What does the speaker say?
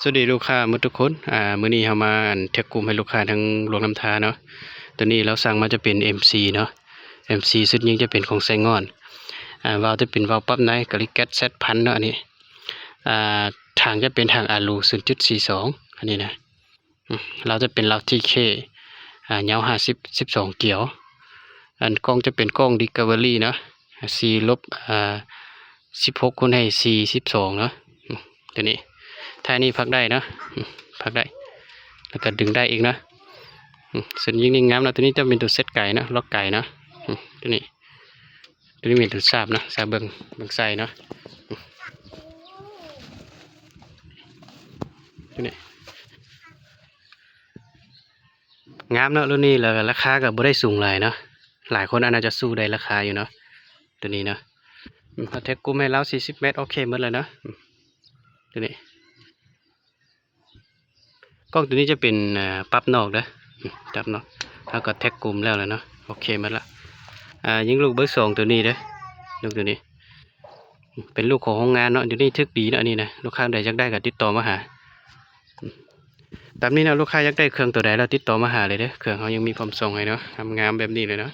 วัสดีลูกค้าทุกคนมื้อนี้เฮามาแท็กกลุ่มให้ลูกค้าทั้งหลวงน้ำทาเนาะตัวนี้เราสั่งมาจะเป็น MC เนาะ MC สุดยิ่งจะเป็นของไซงอนวาล์วจะเป็นวาล์วปั๊บไนท์กะลิแก๊ส Z1000 เนาะอันนี้ทางจะเป็นทางอาลู 0.42 อันนี้นะเราจะเป็นเราที่เคยาว50 12เกี่ยวอันกล้องจะเป็นกล้อง Discovery เนาะ C ลบ16คูณให้ C 12เนาะตัวนี้ท้ายนี้พักได้เนาะพักได้แล้วก็ดึงได้อีกนะส่วนยิงนิ่งงามนะตัวนี้จะเป็นตัวเซตไก่นะล็อกไก่นะตัวนี้เป็นตัวซาบนะซาบเบิ่งใส่เนาะตัวนี้งามเนาะรุ่นนี้แล้วราคาก็บ่ได้สูงหลายเนาะหลายคนอาจจะสู้ได้ราคาอยู่เนาะตัวนี้เนาะเอาแท็กกูให้เรา40 เมตรโอเคหมดเลยเนาะตัวนี้กล้องตัวนี้จะเป็นปรับนอกนะจับเนาะแล้วก็แท็กกลุ่มแล้วเนาะโอเคหมดละยิงลูกเบอร์2ตัวนี้เด้อลูกตัวนี้เป็นลูกของโรงงานเนาะตัวนี้ทึกดีเนาะนี่นะลูกค้าใดอยากได้ก็ติดต่อมาหาแบบนี้นะลูกค้าอยากได้เครื่องตัวใดแล้วติดต่อมาหาเลยเด้อเครื่องเขายังมีพร้อมส่งให้เนาะงามแบบนี้เลยเนาะ